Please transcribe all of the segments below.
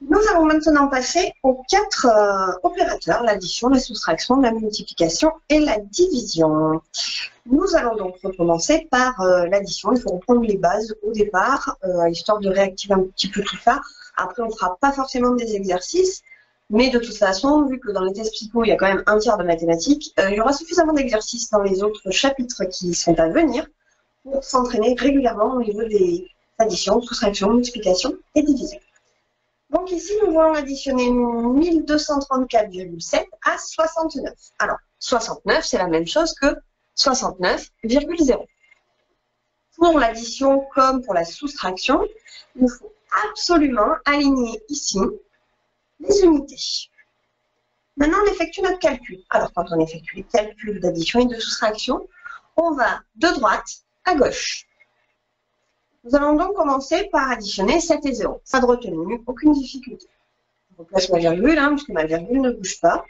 Nous allons maintenant passer aux quatre opérateurs, l'addition, la soustraction, la multiplication et la division. Nous allons donc recommencer par l'addition. Il faut reprendre les bases au départ, histoire de réactiver un petit peu tout ça. Après, on ne fera pas forcément des exercices, mais de toute façon, vu que dans les tests psycho, il y a quand même un tiers de mathématiques, il y aura suffisamment d'exercices dans les autres chapitres qui sont à venir pour s'entraîner régulièrement au niveau des additions, soustractions, multiplications et divisions. Donc ici, nous allons additionner 1234,7 à 69. Alors, 69, c'est la même chose que 69,0. Pour l'addition comme pour la soustraction, il faut absolument aligner ici les unités. Maintenant, on effectue notre calcul. Alors, quand on effectue les calculs d'addition et de soustraction, on va de droite à gauche. Nous allons donc commencer par additionner 7 et 0. Pas de retenue, aucune difficulté. Je replace ma virgule, puisque ma virgule ne bouge pas.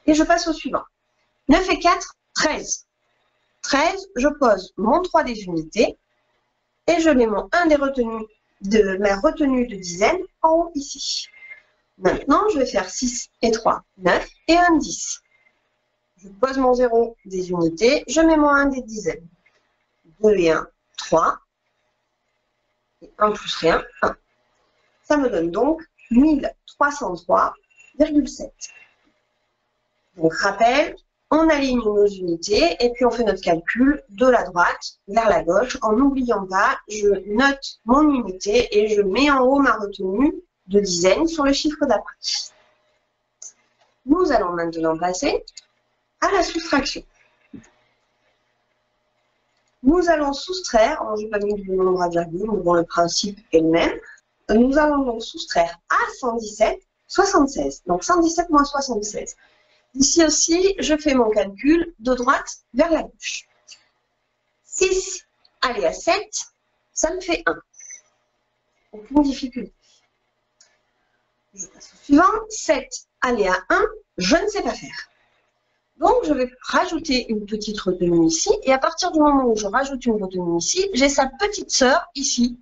Et je passe au suivant. 9 et 4, 13. 13, je pose mon 3 des unités et je mets mon 1 des retenues de ma retenue de dizaine en haut ici. Maintenant, je vais faire 6 et 3, 9 et 1, 10. Je pose mon 0 des unités, je mets mon 1 des dizaines. 2 et 1, 3. Et 1 plus rien, 1. Ça me donne donc 1303,7. Donc, rappel, on aligne nos unités et puis on fait notre calcul de la droite vers la gauche. En n'oubliant pas, je note mon unité et je mets en haut ma retenue de dizaines sur le chiffre d'après. Nous allons maintenant passer à la soustraction. Nous allons soustraire, je n'ai pas mis de nombre à virgule, mais bon, le principe est le même. Nous allons donc soustraire à 117, 76. Donc 117 moins 76. Ici aussi, je fais mon calcul de droite vers la gauche. 6 aller à 7, ça me fait 1. Aucune difficulté. Je passe au suivant. 7 aller à 1, je ne sais pas faire. Donc, je vais rajouter une petite retenue ici. Et à partir du moment où je rajoute une retenue ici, j'ai sa petite sœur ici,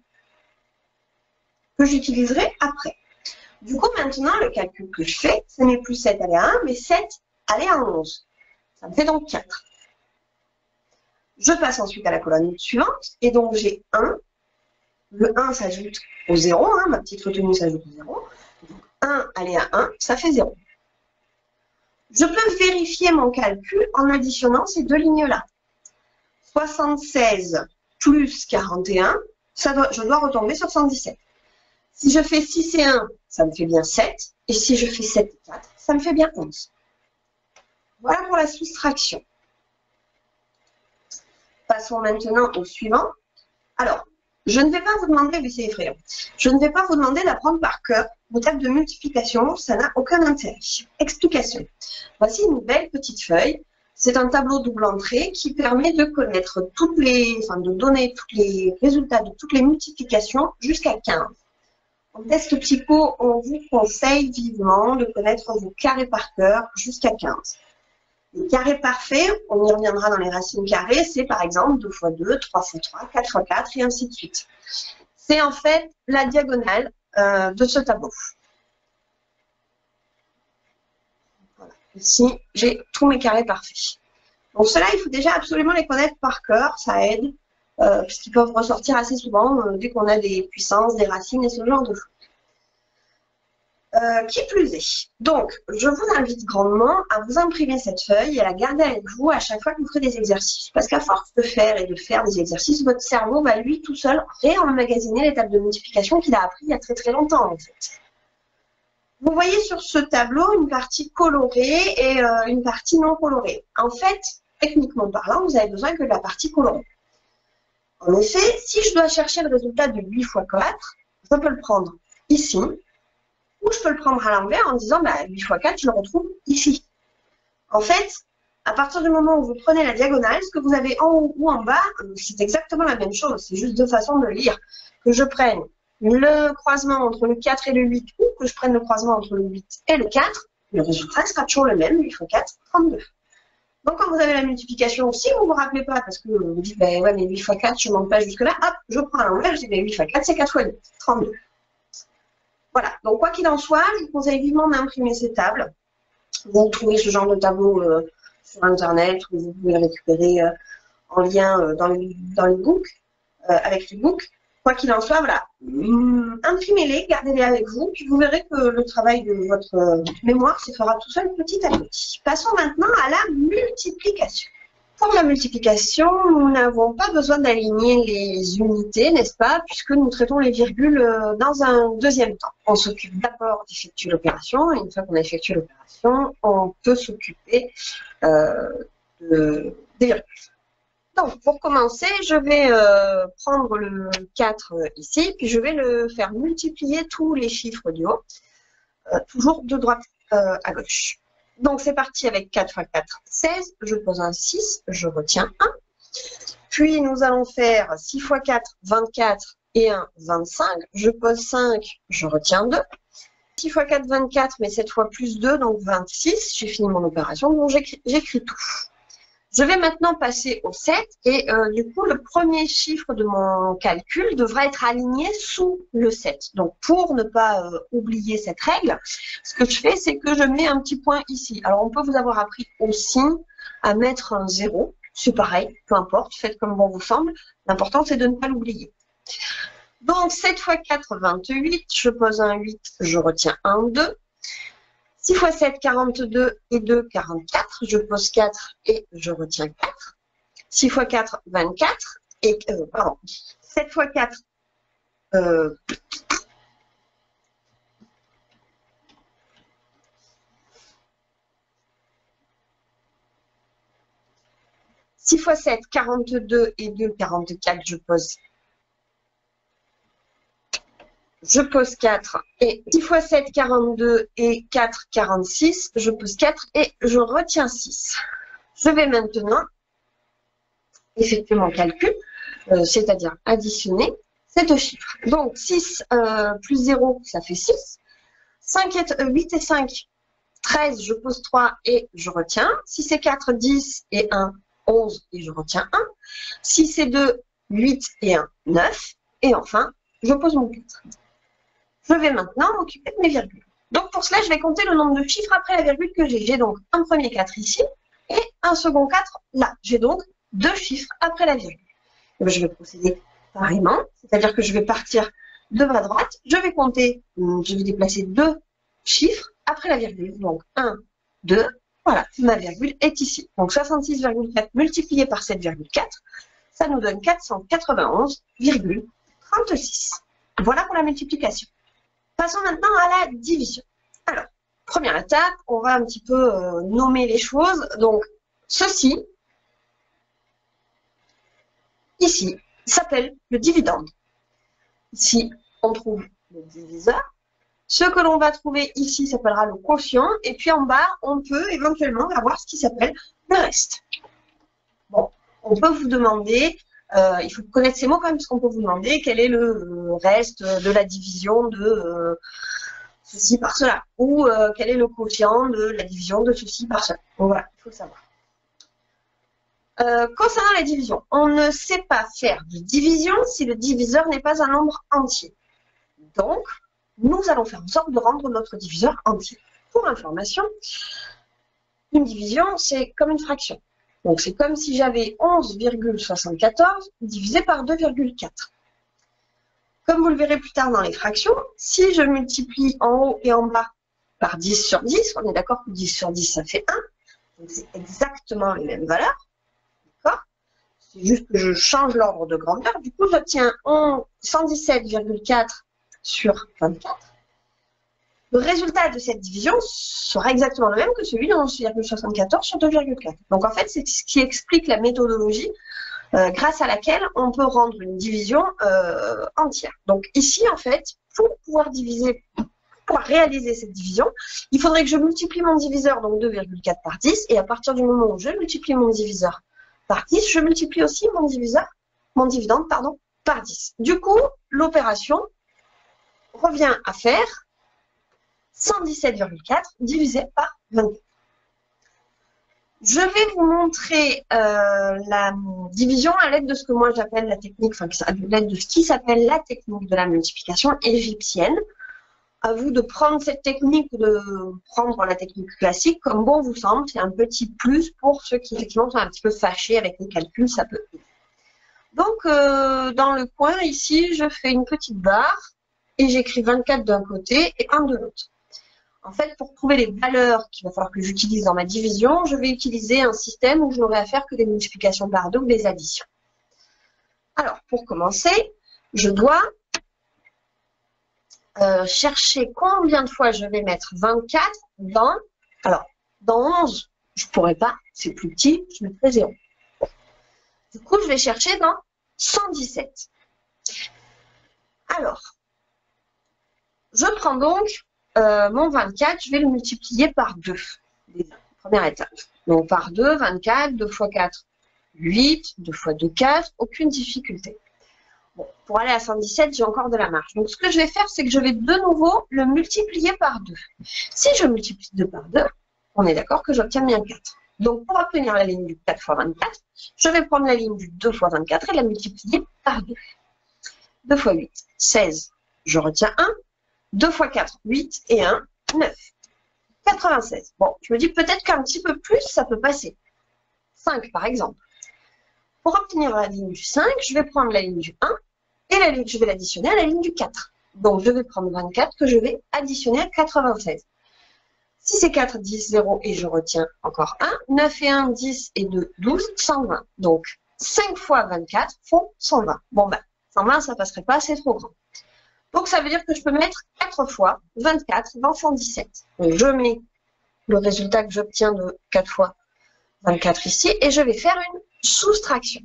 que j'utiliserai après. Du coup, maintenant, le calcul que je fais, ce n'est plus 7 aller à 1, mais 7 aller à 11. Ça me fait donc 4. Je passe ensuite à la colonne suivante. Et donc, j'ai 1. Le 1 s'ajoute au 0. Ma petite retenue s'ajoute au 0. Donc, 1 aller à 1, ça fait 0. Je peux vérifier mon calcul en additionnant ces deux lignes-là. 76 plus 41, je dois retomber sur 117. Si je fais 6 et 1, ça me fait bien 7. Et si je fais 7 et 4, ça me fait bien 11. Voilà pour la soustraction. Passons maintenant au suivant. Alors, je ne vais pas vous demander, mais c'est effrayant, je ne vais pas vous demander d'apprendre par cœur vos tables de multiplication, ça n'a aucun intérêt. Explication. Voici une belle petite feuille. C'est un tableau double entrée qui permet de connaître de donner tous les résultats de toutes les multiplications jusqu'à 15. En test psycho, on vous conseille vivement de connaître vos carrés par cœur jusqu'à 15. Les carrés parfaits, on y reviendra dans les racines carrées, c'est par exemple 2 fois 2, 3 fois 3, 4 fois 4 et ainsi de suite. C'est en fait la diagonale de ce tableau. Voilà. Ici, j'ai tous mes carrés parfaits. Donc cela, il faut déjà absolument les connaître par cœur, ça aide, puisqu'ils peuvent ressortir assez souvent dès qu'on a des puissances, des racines et ce genre de choses. Qui plus est. Donc, je vous invite grandement à vous imprimer cette feuille et à la garder avec vous à chaque fois que vous ferez des exercices. Parce qu'à force de faire des exercices, votre cerveau va lui tout seul réemmagasiner les tables de multiplication qu'il a appris il y a très très longtemps en fait. Vous voyez sur ce tableau une partie colorée et une partie non colorée. En fait, techniquement parlant, vous avez besoin que de la partie colorée. En effet, si je dois chercher le résultat de 8 fois 4, je peux le prendre ici. Ou je peux le prendre à l'envers en disant 8 fois 4, je le retrouve ici. En fait, à partir du moment où vous prenez la diagonale, ce que vous avez en haut ou en bas, c'est exactement la même chose. C'est juste deux façons de lire. Que je prenne le croisement entre le 4 et le 8 ou que je prenne le croisement entre le 8 et le 4, le résultat sera toujours le même, 8 fois 4, 32. Donc quand vous avez la multiplication, si vous ne vous rappelez pas, parce que vous dites, ouais, mais 8 fois 4, je ne monte pas jusque-là, hop, je prends à l'envers, je dis, 8 fois 4, c'est 4 fois 8, 32. Voilà, donc quoi qu'il en soit, je vous conseille vivement d'imprimer ces tables. Vous trouvez ce genre de tableau sur Internet, ou vous pouvez le récupérer en lien dans les books, avec les books. Quoi qu'il en soit, voilà, imprimez-les, gardez-les avec vous, puis vous verrez que le travail de votre mémoire se fera tout seul petit à petit. Passons maintenant à la multiplication. Pour la multiplication, nous n'avons pas besoin d'aligner les unités, n'est-ce pas, puisque nous traitons les virgules dans un deuxième temps. On s'occupe d'abord d'effectuer l'opération, et une fois qu'on a effectué l'opération, on peut s'occuper des virgules. Donc, pour commencer, je vais prendre le 4 ici, puis je vais le faire multiplier tous les chiffres du haut, toujours de droite à gauche. Donc, c'est parti avec 4 fois 4, 16. Je pose un 6, je retiens 1. Puis, nous allons faire 6 fois 4, 24 et 1, 25. Je pose 5, je retiens 2. 6 fois 4, 24, mais cette fois plus 2, donc 26. J'ai fini mon opération, donc j'écris tout. Je vais maintenant passer au 7 et du coup, le premier chiffre de mon calcul devra être aligné sous le 7. Donc, pour ne pas oublier cette règle, ce que je fais, c'est que je mets un petit point ici. Alors, on peut vous avoir appris aussi à mettre un 0. C'est pareil, peu importe, faites comme bon vous semble. L'important, c'est de ne pas l'oublier. Donc, 7 fois 4, 28. Je pose un 8, je retiens un 2. 6 fois 7, 42 et 2, 44. Je pose 4 et je retiens 4. 6 fois 4, 24. Et, pardon, 7 fois 4, 6 fois 7, 42 et 2, 44. Je pose 4 et 6 fois 7, 42 et 4, 46. Je pose 4 et je retiens 6. Je vais maintenant effectuer mon calcul, c'est-à-dire additionner ces deux chiffres. Donc 6 plus 0, ça fait 6. 8 et 5, 13, je pose 3 et je retiens. 6 et 4, 10 et 1, 11 et je retiens 1. 6 et 2, 8 et 1, 9. Et enfin, je pose mon 4. Je vais maintenant m'occuper de mes virgules. Donc, pour cela, je vais compter le nombre de chiffres après la virgule que j'ai. J'ai donc un premier 4 ici et un second 4 là. J'ai donc 2 chiffres après la virgule. Je vais procéder pareillement, c'est-à-dire que je vais partir de ma droite. Je vais compter, je vais déplacer 2 chiffres après la virgule. Donc, 1, 2, voilà, ma virgule est ici. Donc, 66,4 multiplié par 7,4, ça nous donne 491,36. Voilà pour la multiplication. Passons maintenant à la division. Alors, première étape, on va un petit peu nommer les choses. Donc, ceci, ici, s'appelle le dividende. Ici, on trouve le diviseur. Ce que l'on va trouver ici s'appellera le quotient. Et puis en bas, on peut éventuellement avoir ce qui s'appelle le reste. Bon, on peut vous demander... il faut connaître ces mots quand même, parce qu'on peut vous demander quel est le reste de la division de ceci par cela, ou quel est le quotient de la division de ceci par cela. Donc voilà, il faut le savoir. Concernant la division, on ne sait pas faire de division si le diviseur n'est pas un nombre entier. Donc, nous allons faire en sorte de rendre notre diviseur entier. Pour information, une division, c'est comme une fraction. Donc, c'est comme si j'avais 11,74 divisé par 2,4. Comme vous le verrez plus tard dans les fractions, si je multiplie en haut et en bas par 10 sur 10, on est d'accord que 10 sur 10, ça fait 1. Donc, c'est exactement les mêmes valeurs. D'accord? C'est juste que je change l'ordre de grandeur. Du coup, j'obtiens 117,4 sur 24. Le résultat de cette division sera exactement le même que celui de 11,74 sur 2,4. Donc en fait, c'est ce qui explique la méthodologie grâce à laquelle on peut rendre une division entière. Donc ici, en fait, pour pouvoir réaliser cette division, il faudrait que je multiplie mon diviseur, donc 2,4 par 10, et à partir du moment où je multiplie mon diviseur par 10, je multiplie aussi mon dividende, par 10. Du coup, l'opération revient à faire 117,4 divisé par 24. Je vais vous montrer la division à l'aide de ce que moi j'appelle la technique, enfin à l'aide de ce qui s'appelle la technique de la multiplication égyptienne. À vous de prendre cette technique, de prendre la technique classique comme bon vous semble. C'est un petit plus pour ceux qui effectivement sont un petit peu fâchés avec les calculs, ça peut. Donc, dans le coin ici, je fais une petite barre et j'écris 24 d'un côté et 1 de l'autre. En fait, pour trouver les valeurs qu'il va falloir que j'utilise dans ma division, je vais utiliser un système où je n'aurai à faire que des multiplications par deux ou des additions. Alors, pour commencer, je dois chercher combien de fois je vais mettre 24 dans... Alors, dans 11, je ne pourrais pas, c'est plus petit, je mettrai 0. Du coup, je vais chercher dans 117. Alors, je prends donc mon 24, je vais le multiplier par 2. Première étape. Donc, par 2, 24, 2 fois 4, 8, 2 fois 2, 4, aucune difficulté. Bon, pour aller à 117, j'ai encore de la marge. Donc, ce que je vais faire, c'est que je vais de nouveau le multiplier par 2. Si je multiplie 2 par 2, on est d'accord que j'obtiens bien 4. Donc, pour obtenir la ligne du 4 fois 24, je vais prendre la ligne du 2 fois 24 et la multiplier par 2. 2 fois 8, 16. Je retiens 1. 2 fois 4, 8 et 1, 9. 96. Bon, je me dis peut-être qu'un petit peu plus, ça peut passer. 5, par exemple. Pour obtenir la ligne du 5, je vais prendre la ligne du 1 et la ligne, je vais l'additionner à la ligne du 4. Donc, je vais prendre 24 que je vais additionner à 96. 6 et 4, 10, 0 et je retiens encore 1. 9 et 1, 10 et 2, 12, 120. Donc, 5 fois 24 font 120. Bon, ben, 120, ça passerait pas, c'est trop grand. Donc, ça veut dire que je peux mettre 4 fois 24 dans 117. Donc, je mets le résultat que j'obtiens de 4 fois 24 ici et je vais faire une soustraction.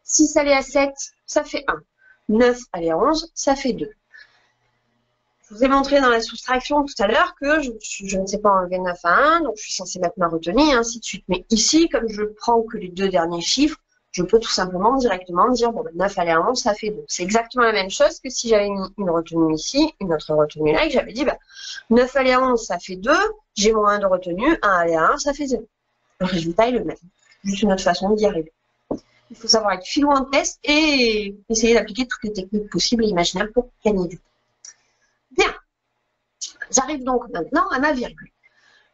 6 allé à 7, ça fait 1. 9 allé à 11, ça fait 2. Je vous ai montré dans la soustraction tout à l'heure que je ne sais pas enlever 9 à 1, donc je suis censée mettre ma retenue et ainsi de suite. Mais ici, comme je prends que les deux derniers chiffres, je peux tout simplement directement dire, bon, 9 allé à 11, ça fait 2. C'est exactement la même chose que si j'avais mis une retenue ici, une autre retenue là, et que j'avais dit, 9 allé à 11, ça fait 2, j'ai mon 1 de retenue, 1 allé à 1, ça fait 0. Le résultat est le même. Juste une autre façon d'y arriver. Il faut savoir être filou en test et essayer d'appliquer toutes les techniques possibles et imaginables pour gagner du temps. Bien. J'arrive donc maintenant à ma virgule.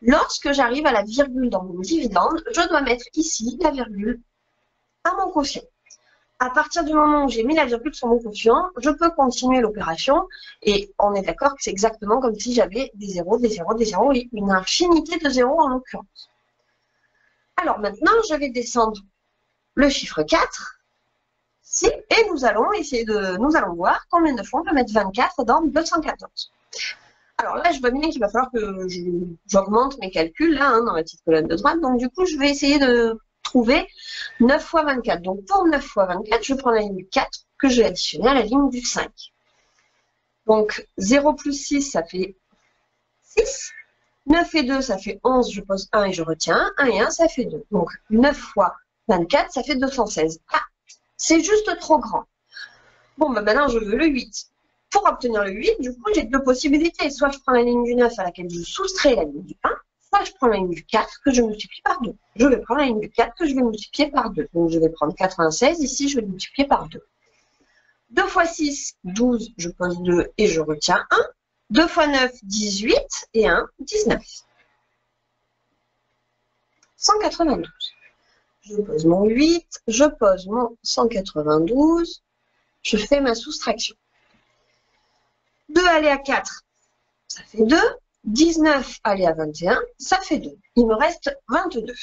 Lorsque j'arrive à la virgule dans mon dividende, je dois mettre ici la virgule à mon quotient. À partir du moment où j'ai mis la virgule sur mon quotient, je peux continuer l'opération et on est d'accord que c'est exactement comme si j'avais des zéros, des zéros, des zéros et une infinité de zéros en l'occurrence. Alors maintenant, je vais descendre le chiffre 4 ici et nous allons voir combien de fois on peut mettre 24 dans 214. Alors là, je vois bien qu'il va falloir que j'augmente mes calculs là, dans la petite colonne de droite. Donc du coup, je vais essayer de trouver 9 fois 24. Donc pour 9 fois 24, je prends la ligne du 4 que je vais additionner à la ligne du 5. Donc 0 plus 6, ça fait 6. 9 et 2, ça fait 11, je pose 1 et je retiens 1. 1 et 1, ça fait 2. Donc 9 fois 24, ça fait 216. Ah, c'est juste trop grand. Bon, ben maintenant, je veux le 8. Pour obtenir le 8, du coup, j'ai deux possibilités. Soit je prends la ligne du 9 à laquelle je soustrais la ligne du 1, soit je prends la ligne du 4 que je multiplie par 2. Je vais prendre la ligne du 4 que je vais multiplier par 2. Donc, je vais prendre 96. Ici, je vais le multiplier par 2. 2 fois 6, 12. Je pose 2 et je retiens 1. 2 fois 9, 18. Et 1, 19. 192. Je pose mon 8. Je pose mon 192. Je fais ma soustraction. 2 aller à 4, ça fait 2. 19 aller à 21, ça fait 2. Il me reste 22.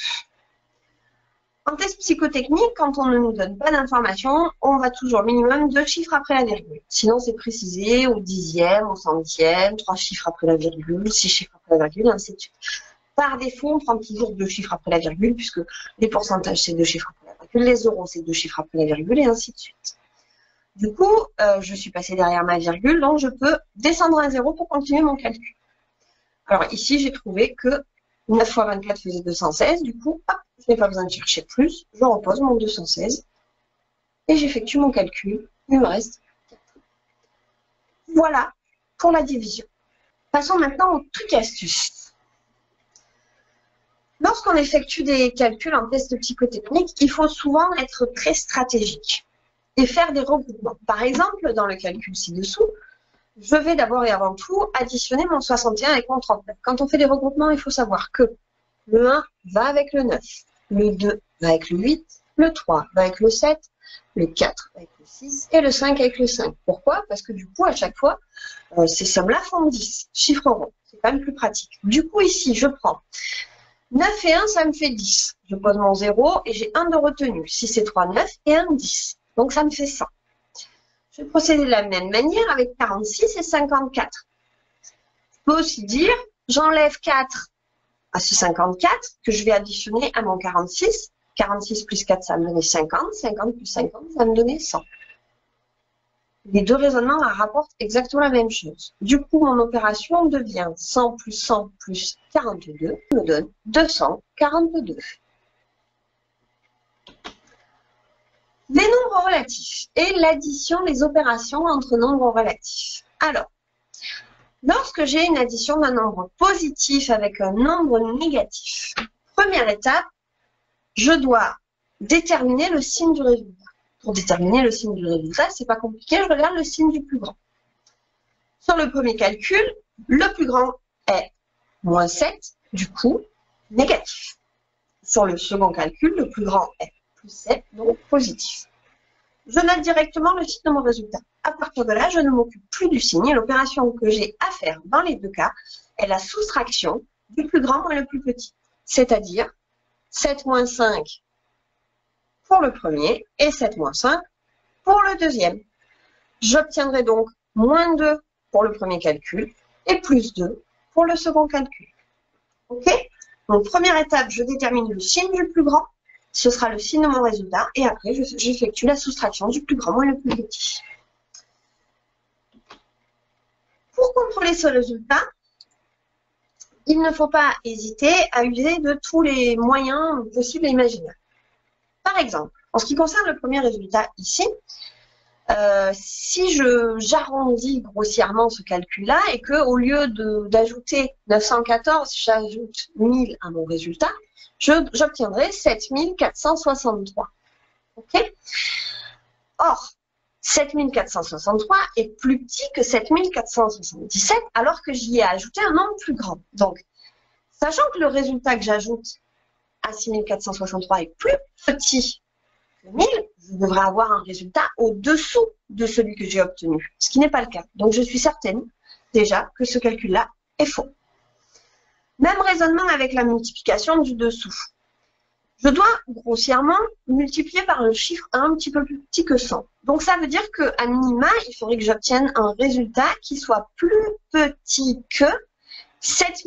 En test psychotechnique, quand on ne nous donne pas d'informations, on va toujours minimum 2 chiffres après la virgule. Sinon, c'est précisé au dixième, au centième, 3 chiffres après la virgule, 6 chiffres après la virgule, ainsi de suite. Par défaut, on prend toujours 2 chiffres après la virgule, puisque les pourcentages, c'est 2 chiffres après la virgule, les euros, c'est 2 chiffres après la virgule, et ainsi de suite. Du coup, je suis passée derrière ma virgule, donc je peux descendre à 0 pour continuer mon calcul. Alors ici, j'ai trouvé que 9 fois 24 faisait 216. Du coup, hop, je n'ai pas besoin de chercher plus. Je repose mon 216 et j'effectue mon calcul. Il me reste 4. Voilà pour la division. Passons maintenant au truc astuce. Lorsqu'on effectue des calculs en test psychotechnique, il faut souvent être très stratégique et faire des regroupements. Par exemple, dans le calcul ci-dessous, je vais d'abord et avant tout additionner mon 61 avec mon 39. Quand on fait des regroupements, il faut savoir que le 1 va avec le 9, le 2 va avec le 8, le 3 va avec le 7, le 4 avec le 6 et le 5 avec le 5. Pourquoi? Parce que du coup, à chaque fois, ces sommes-là font 10, chiffre rond. C'est quand même plus pratique. Du coup, ici, je prends 9 et 1, ça me fait 10. Je pose mon 0 et j'ai 1 de retenu. 6 et 3, 9 et 1, 10. Donc, ça me fait 100. Je vais procéder de la même manière avec 46 et 54. Je peux aussi dire, j'enlève 4 à ce 54 que je vais additionner à mon 46. 46 plus 4, ça va me donner 50. 50 plus 50, ça va me donner 100. Les deux raisonnements rapportent exactement la même chose. Du coup, mon opération devient 100 plus 100 plus 42, me donne 242. Les nombres relatifs et l'addition des opérations entre nombres relatifs. Alors, lorsque j'ai une addition d'un nombre positif avec un nombre négatif, première étape, je dois déterminer le signe du résultat. Pour déterminer le signe du résultat, c'est pas compliqué, je regarde le signe du plus grand. Sur le premier calcul, le plus grand est moins 7, du coup, négatif. Sur le second calcul, le plus grand est plus 7, donc positif. Je note directement le signe de mon résultat. À partir de là, je ne m'occupe plus du signe et l'opération que j'ai à faire dans les deux cas est la soustraction du plus grand moins le plus petit. C'est-à-dire 7 moins 5 pour le premier et 7 moins 5 pour le deuxième. J'obtiendrai donc moins 2 pour le premier calcul et plus 2 pour le second calcul. OK? Donc, première étape, je détermine le signe du plus grand. Ce sera le signe de mon résultat. Et après, j'effectue la soustraction du plus grand moins le plus petit. Pour contrôler ce résultat, il ne faut pas hésiter à user de tous les moyens possibles et imaginables. Par exemple, en ce qui concerne le premier résultat ici, si j'arrondis grossièrement ce calcul-là et qu'au lieu d'ajouter 914, j'ajoute 1000 à mon résultat, j'obtiendrai 7463. OK? Or, 7463 est plus petit que 7477 alors que j'y ai ajouté un nombre plus grand. Donc, sachant que le résultat que j'ajoute à 6463 est plus petit que 1000, je devrais avoir un résultat au-dessous de celui que j'ai obtenu, ce qui n'est pas le cas. Donc, je suis certaine déjà que ce calcul-là est faux. Même raisonnement avec la multiplication du dessous. Je dois grossièrement multiplier par un chiffre un petit peu plus petit que 100. Donc, ça veut dire qu'à minima, il faudrait que j'obtienne un résultat qui soit plus petit que 7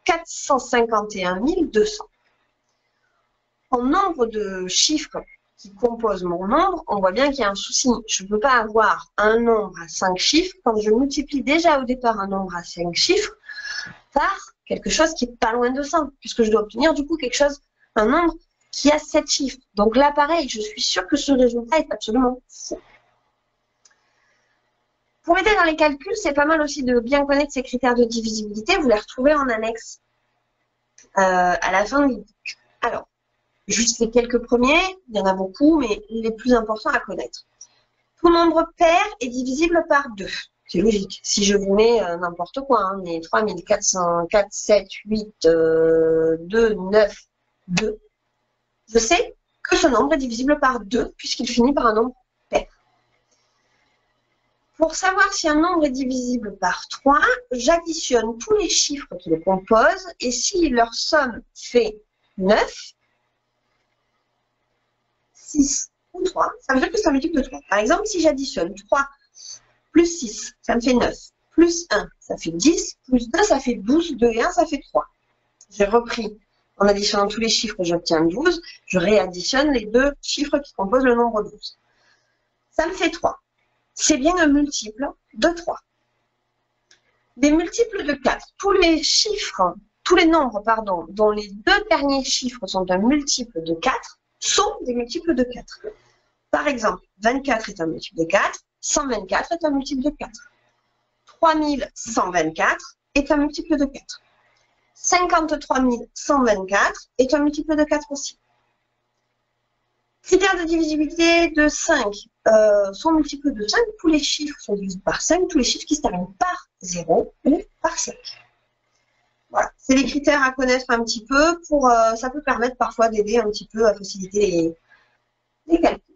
451 200. En nombre de chiffres qui composent mon nombre, on voit bien qu'il y a un souci. Je ne peux pas avoir un nombre à 5 chiffres quand je multiplie déjà au départ un nombre à 5 chiffres par quelque chose qui est pas loin de 100, puisque je dois obtenir du coup quelque chose, un nombre qui a 7 chiffres. Donc là, pareil, je suis sûre que ce résultat est absolument faux. Pour aider dans les calculs, c'est pas mal aussi de bien connaître ces critères de divisibilité. Vous les retrouvez en annexe à la fin du book. Alors, juste les quelques premiers, il y en a beaucoup, mais les plus importants à connaître. Tout nombre pair est divisible par 2. C'est logique. Si je vous mets n'importe quoi, hein, mais 3404, 7, 8, 2, 9, 2, je sais que ce nombre est divisible par 2 puisqu'il finit par un nombre pair. Pour savoir si un nombre est divisible par 3, j'additionne tous les chiffres qui le composent et si leur somme fait 9, 6 ou 3, ça veut dire que c'est un multiple de 3. Par exemple, si j'additionne 3 plus 6, ça me fait 9. Plus 1, ça fait 10. Plus 2, ça fait 12. 2 et 1, ça fait 3. J'ai repris. En additionnant tous les chiffres, j'obtiens 12. Je réadditionne les deux chiffres qui composent le nombre 12. Ça me fait 3. C'est bien un multiple de 3. Des multiples de 4. Tous les nombres, pardon, dont les deux derniers chiffres sont un multiple de 4, sont des multiples de 4. Par exemple, 24 est un multiple de 4. 124 est un multiple de 4. 3124 est un multiple de 4. 53 124 est un multiple de 4 aussi. Critère de divisibilité de 5 sont multiples de 5. Tous les chiffres sont divisibles par 5. Tous les chiffres qui se terminent par 0 ou par 5. Voilà, c'est les critères à connaître un petit peu. Ça peut permettre parfois d'aider un petit peu à faciliter les calculs.